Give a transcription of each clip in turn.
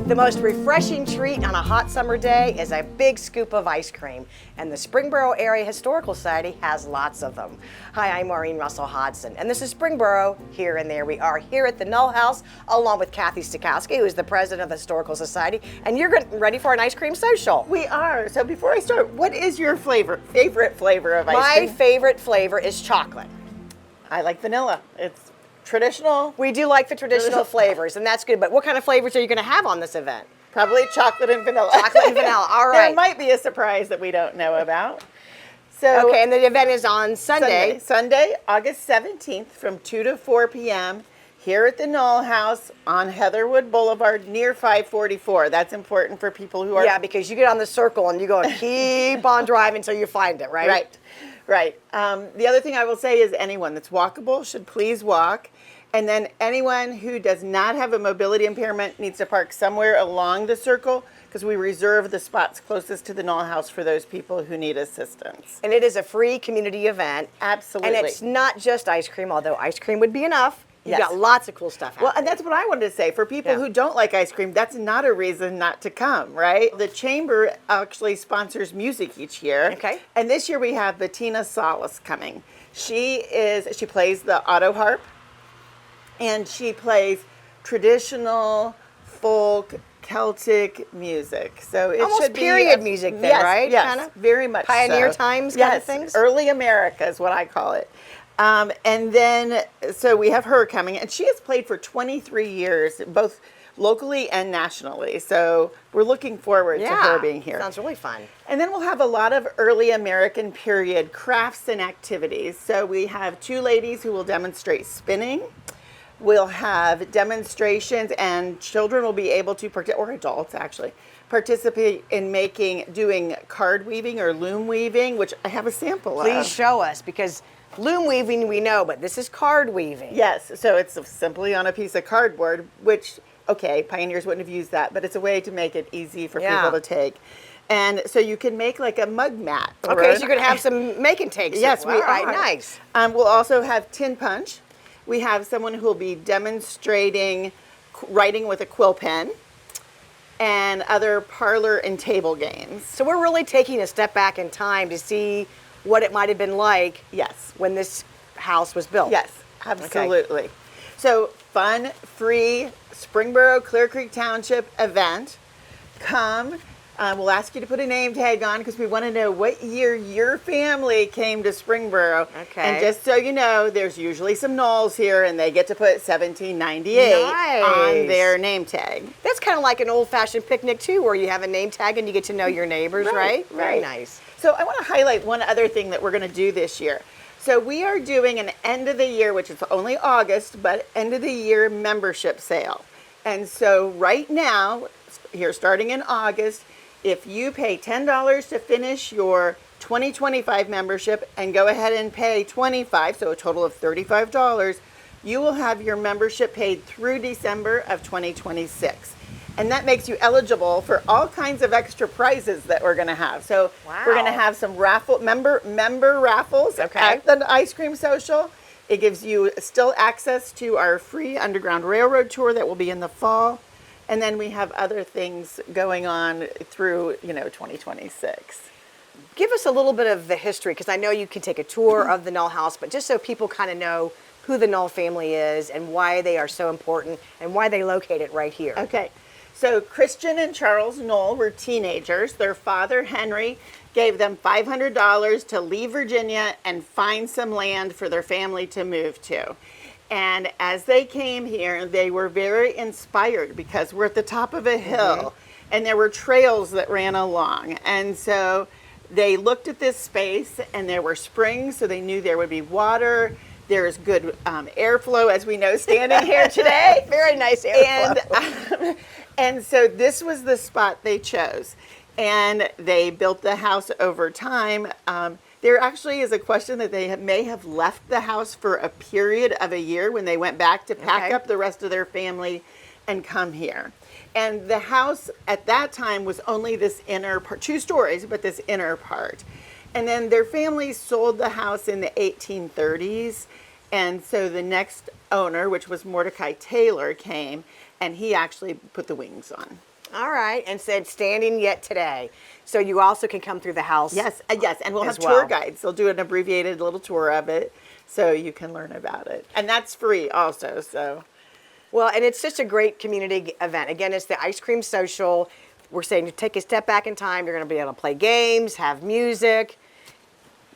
The most refreshing treat on a hot summer day is a big scoop of ice cream, and the Springboro Area Historical Society has lots of them. Hi, I'm Maureen Russell Hodson, and this is Springboro Here and There. We are here at the Null House, along with Kathy Stokowski, who is the president of the Historical Society, and you're ready for an ice cream social. We are. So before I start, what is your favorite flavor of ice cream? My favorite flavor is chocolate. I like vanilla. It's traditional. We do like the traditional flavors, and that's good, but what kind of flavors are you going to have on this event? Probably chocolate and vanilla. Chocolate and vanilla, all right. There might be a surprise that we don't know about. So okay, and the event is on Sunday. Sunday, August 17th from 2 to 4 p.m. here at the Null House on Heatherwood Boulevard near 544. That's important for people who are... Yeah, because you get on the circle and you go and keep on driving until you find it, right? Right. The other thing I will say is anyone that's walkable should please walk. And then anyone who does not have a mobility impairment needs to park somewhere along the circle because we reserve the spots closest to the Null House for those people who need assistance. And it is a free community event. Absolutely. And it's not just ice cream, although ice cream would be enough. You've Yes. got lots of cool stuff happening. Well, and that's what I wanted to say. For people who don't like ice cream, that's not a reason not to come, right? The Chamber actually sponsors music each year. Okay. And this year we have Bettina Salas coming. She plays the auto harp, and she plays traditional folk Celtic music. So it almost should be period music then, right? Yes, Kinda? very much Pioneer so. times yes, kind of things? Early America is what I call it. And then, so we have her coming, and she has played for 23 years, both locally and nationally. So we're looking forward to her being here. Sounds really fun. And then we'll have a lot of early American period crafts and activities. So we have two ladies who will demonstrate spinning. We'll have demonstrations, and children will be able to, or adults actually, participate in doing card weaving or loom weaving, which I have a sample of. Please show us, because loom weaving we know, but this is card weaving. Yes, so it's simply on a piece of cardboard, which, okay, pioneers wouldn't have used that, but it's a way to make it easy for people to take. And so you can make like a mug mat. Okay, so you're going to have some make and takes. Yes, we are. All right, nice. We'll also have tin punch. We have someone who will be demonstrating writing with a quill pen and other parlor and table games. So we're really taking a step back in time to see what it might have been like when this house was built. Yes, absolutely. Okay. So fun, free Springboro Clear Creek Township event. Come. We'll ask you to put a name tag on because we want to know what year your family came to Springboro. Okay. And just so you know, there's usually some Knolls here, and they get to put 1798 on their name tag. That's kind of like an old-fashioned picnic, too, where you have a name tag and you get to know your neighbors, right? Very nice. So I want to highlight one other thing that we're going to do this year. So we are doing an end of the year, which is only August, but end of the year membership sale. And so right now, here starting in August, if you pay $10 to finish your 2025 membership and go ahead and pay $25, so a total of $35, you will have your membership paid through December of 2026. And that makes you eligible for all kinds of extra prizes that we're going to have. So we're going to have some member raffles at the Ice Cream Social. It gives you still access to our free Underground Railroad tour that will be in the fall. And then we have other things going on through, 2026. Give us a little bit of the history, because I know you can take a tour of the Null House, but just so people kind of know who the Null family is and why they are so important and why they locate it right here. Okay. So Christian and Charles Knoll were teenagers. Their father, Henry, gave them $500 to leave Virginia and find some land for their family to move to. And as they came here, they were very inspired because we're at the top of a hill and there were trails that ran along. And so they looked at this space and there were springs, so they knew there would be water. There's good airflow, as we know, standing here today. Very nice airflow. And so this was the spot they chose. And they built the house over time. There actually is a question that they may have left the house for a period of a year when they went back to pack up the rest of their family and come here. And the house at that time was only this inner part, 2 stories, but this inner part. And then their family sold the house in the 1830s. And so the next owner, which was Mordecai Taylor, came and he actually put the wings on. All right, and said standing yet today. So you also can come through the house. Yes, yes, and we'll have as tour well. guides. They'll do an abbreviated little tour of it, so you can learn about it, and that's free also. So, Well, and it's such a great community event. Again, it's the Ice Cream Social. We're saying to take a step back in time. You're going to be able to play games, have music,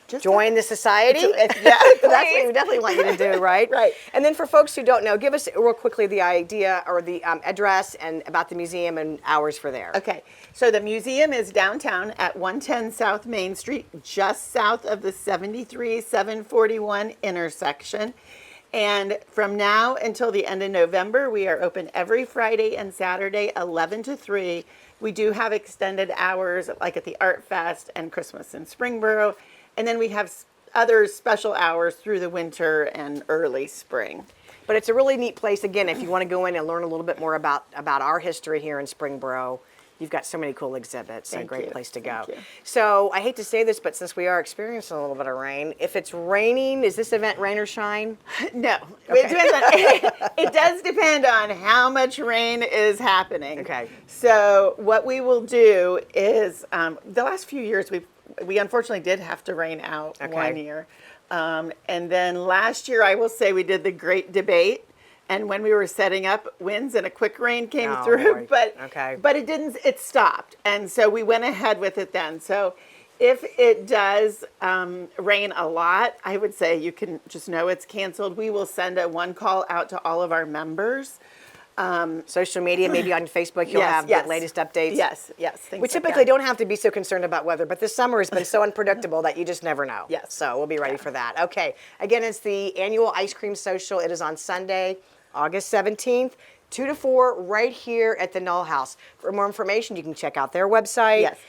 just join the society. Yeah, That's what we definitely want you to do, right? Right. And then for folks who don't know, give us real quickly the idea or the address and about the museum and hours for there. Okay, so the museum is downtown at 110 South Main Street, just south of the 73-741 intersection. And from now until the end of November, we are open every Friday and Saturday, 11 to 3. We do have extended hours, like at the Art Fest and Christmas in Springboro. And then we have other special hours through the winter and early spring. But it's a really neat place. Again, if you want to go in and learn a little bit more about our history here in Springboro, you've got so many cool exhibits. A great place to go. Thank you. So I hate to say this, but since we are experiencing a little bit of rain, if it's raining, is this event rain or shine? No, it depends on, it does depend on how much rain is happening. Okay. So what we will do is, the last few years we unfortunately did have to rain out one year. And then last year, I will say we did the great debate. And when we were setting up, winds and a quick rain came through, boy. but it didn't, it stopped. And so we went ahead with it then. So if it does rain a lot, I would say you can just know it's canceled. We will send one call out to all of our members. Social media, maybe on Facebook, you'll have the latest updates. Yes. We typically don't have to be so concerned about weather, but this summer has been so unpredictable that you just never know. Yes. So we'll be ready for that. Okay. Again, it's the annual Ice Cream Social. It is on Sunday, August 17th, 2 to 4, right here at the Null House. For more information, you can check out their website. Yes.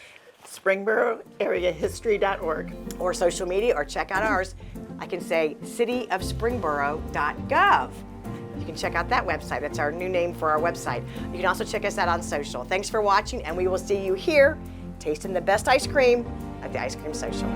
SpringboroAreaHistory.org. Or social media, or check out ours. I can say cityofspringboro.gov. You can check out that website. That's our new name for our website. You can also check us out on social. Thanks for watching, and we will see you here tasting the best ice cream at the Ice Cream Social.